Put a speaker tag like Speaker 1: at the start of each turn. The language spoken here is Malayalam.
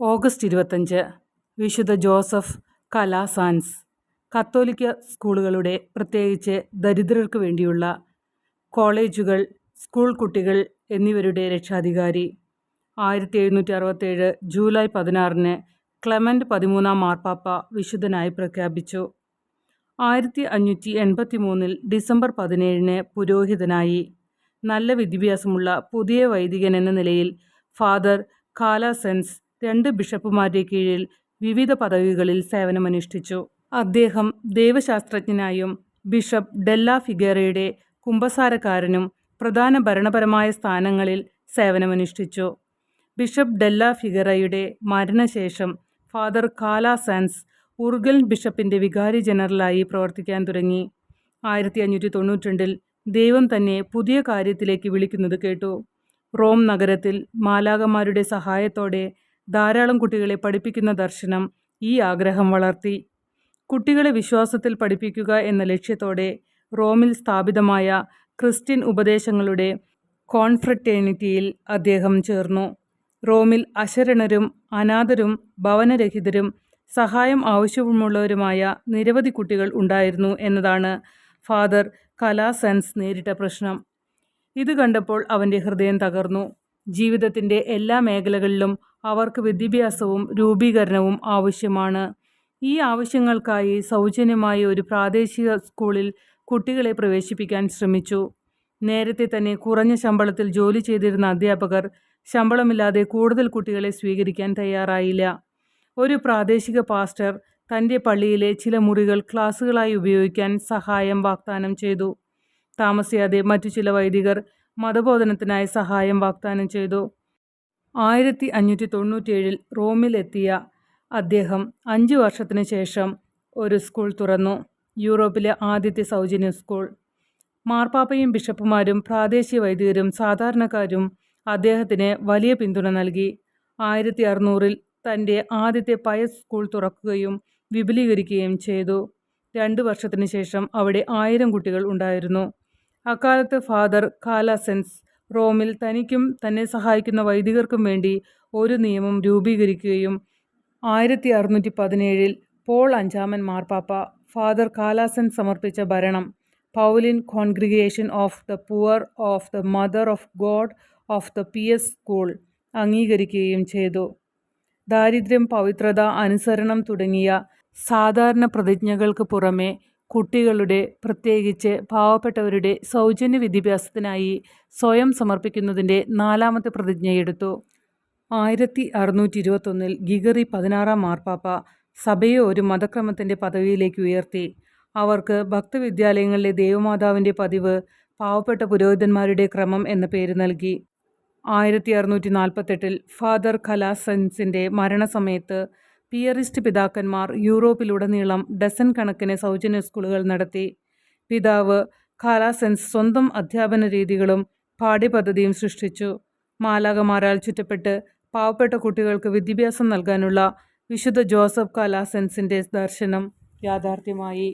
Speaker 1: ഓഗസ്റ്റ് 25 വിശുദ്ധ ജോസഫ് കലാസാൻസ് കത്തോലിക്ക സ്കൂളുകളുടെ, പ്രത്യേകിച്ച് ദരിദ്രർക്ക് വേണ്ടിയുള്ള കോളേജുകൾ, സ്കൂൾ കുട്ടികൾ എന്നിവരുടെ രക്ഷാധികാരി. 1767 ജൂലൈ 16 ക്ലെമന്റ് 13 മാർപ്പാപ്പ വിശുദ്ധനായി പ്രഖ്യാപിച്ചു. 1583 ഡിസംബർ 17 പുരോഹിതനായി. നല്ല വിദ്യാഭ്യാസമുള്ള പുതിയ വൈദികൻ എന്ന നിലയിൽ ഫാദർ കാലാസെൻസ് 2 ബിഷപ്പുമാരുടെ കീഴിൽ വിവിധ പദവികളിൽ സേവനമനുഷ്ഠിച്ചു. അദ്ദേഹം ദൈവശാസ്ത്രജ്ഞനായും ബിഷപ്പ് ഡെല്ലാ ഫിഗേറയുടെ കുമ്പസാരക്കാരനും പ്രധാന ഭരണപരമായ സ്ഥാനങ്ങളിൽ സേവനമനുഷ്ഠിച്ചു. ബിഷപ്പ് ഡെല്ലാ ഫിഗറയുടെ മരണശേഷം ഫാദർ കാലാസാൻസ് ഉർഗൽ ബിഷപ്പിന്റെ വികാരി ജനറലായി പ്രവർത്തിക്കാൻ തുടങ്ങി. 1592 ദൈവം തന്നെ പുതിയ കാര്യത്തിലേക്ക് വിളിക്കുന്നത് കേട്ടു. റോം നഗരത്തിൽ മാലാഖമാരുടെ സഹായത്തോടെ ധാരാളം കുട്ടികളെ പഠിപ്പിക്കുന്ന ദർശനം ഈ ആഗ്രഹം വളർത്തി. കുട്ടികളെ വിശ്വാസത്തിൽ പഠിപ്പിക്കുക എന്ന ലക്ഷ്യത്തോടെ റോമിൽ സ്ഥാപിതമായ ക്രിസ്ത്യൻ ഉപദേശങ്ങളുടെ കോൺഫ്രറ്റേണിറ്റിയിൽ അദ്ദേഹം ചേർന്നു. റോമിൽ അശരണരും അനാഥരും ഭവനരഹിതരും സഹായം ആവശ്യമുള്ളവരുമായ നിരവധി കുട്ടികൾ ഉണ്ടായിരുന്നു എന്നതാണ് ഫാദർ കലാസെൻസ് നേരിട്ട പ്രശ്നം. ഇത് കണ്ടപ്പോൾ അവൻ്റെ ഹൃദയം തകർന്നു. ജീവിതത്തിൻ്റെ എല്ലാ മേഖലകളിലും അവർക്ക് വിദ്യാഭ്യാസവും രൂപീകരണവും ആവശ്യമാണ്. ഈ ആവശ്യങ്ങൾക്കായി സൗജന്യമായി ഒരു പ്രാദേശിക സ്കൂളിൽ കുട്ടികളെ പ്രവേശിപ്പിക്കാൻ ശ്രമിച്ചു. നേരത്തെ തന്നെ കുറഞ്ഞ ശമ്പളത്തിൽ ജോലി ചെയ്തിരുന്ന അധ്യാപകർ ശമ്പളമില്ലാതെ കൂടുതൽ കുട്ടികളെ സ്വീകരിക്കാൻ തയ്യാറായില്ല. ഒരു പ്രാദേശിക പാസ്റ്റർ തൻ്റെ പള്ളിയിലെ ചില മുറികൾ ക്ലാസുകളായി ഉപയോഗിക്കാൻ സഹായം വാഗ്ദാനം ചെയ്തു. താമസിയാതെ മറ്റു ചില വൈദികർ മതബോധനത്തിനായി സഹായം വാഗ്ദാനം ചെയ്തു. 1597 റോമിൽ എത്തിയ അദ്ദേഹം 5 വർഷത്തിന് ശേഷം ഒരു സ്കൂൾ തുറന്നു. യൂറോപ്പിലെ ആദ്യത്തെ സൗജന്യ സ്കൂൾ. മാർപ്പാപ്പയും ബിഷപ്പുമാരും പ്രാദേശിക വൈദികരും സാധാരണക്കാരും അദ്ദേഹത്തിന് വലിയ പിന്തുണ നൽകി. 1600 തൻ്റെ ആദ്യത്തെ പയസ് സ്കൂൾ തുറക്കുകയും വിപുലീകരിക്കുകയും ചെയ്തു. 2 വർഷത്തിന് ശേഷം അവിടെ 1000 കുട്ടികൾ ഉണ്ടായിരുന്നു. അക്കാലത്ത് ഫാദർ കാലാസെൻസ് റോമിൽ തനിക്കും തന്നെ സഹായിക്കുന്ന വൈദികർക്കും വേണ്ടി ഒരു നിയമം രൂപീകരിക്കുകയും 1617 പോൾ 5 മാർപ്പാപ്പ ഫാദർ കാലാസെൻസ് സമർപ്പിച്ച ഭരണം Pauline congregation of the poor of the mother of God of the pious school അംഗീകരിക്കുകയും ചെയ്തു. ദാരിദ്ര്യം, പവിത്രത, അനുസരണം തുടങ്ങിയ സാധാരണ പ്രതിജ്ഞകൾക്ക് പുറമെ കുട്ടികളുടെ, പ്രത്യേകിച്ച് പാവപ്പെട്ടവരുടെ സൗജന്യ വിദ്യാഭ്യാസത്തിനായി സ്വയം സമർപ്പിക്കുന്നതിൻ്റെ 4ാമത്തെ പ്രതിജ്ഞയെടുത്തു. 1621 ഗ്രിഗറി 16 മാർപ്പാപ്പ സഭയെ ഒരു മതക്രമത്തിൻ്റെ പദവിയിലേക്ക് ഉയർത്തി. അവർക്ക് ഭക്തവിദ്യാലയങ്ങളിലെ ദൈവമാതാവിൻ്റെ പതിവ് പാവപ്പെട്ട പുരോഹിതന്മാരുടെ ക്രമം എന്ന പേര് നൽകി. 1648 ഫാദർ കലാസെൻസിൻ്റെ മരണസമയത്ത് പിയറിസ്റ്റ് പിതാക്കന്മാർ യൂറോപ്പിലുടനീളം ഡസൻ കണക്കിന് സൗജന്യ സ്കൂളുകൾ നടത്തി. പിതാവ് കാലാസെൻസ് സ്വന്തം അധ്യാപന രീതികളും പാഠ്യപദ്ധതിയും സൃഷ്ടിച്ചു. മാലാഖമാരാൽ ചുറ്റപ്പെട്ട് പാവപ്പെട്ട കുട്ടികൾക്ക് വിദ്യാഭ്യാസം നൽകാനുള്ള വിശുദ്ധ ജോസഫ് കാലാസെൻസിൻ്റെ ദർശനം യാഥാർത്ഥ്യമായി.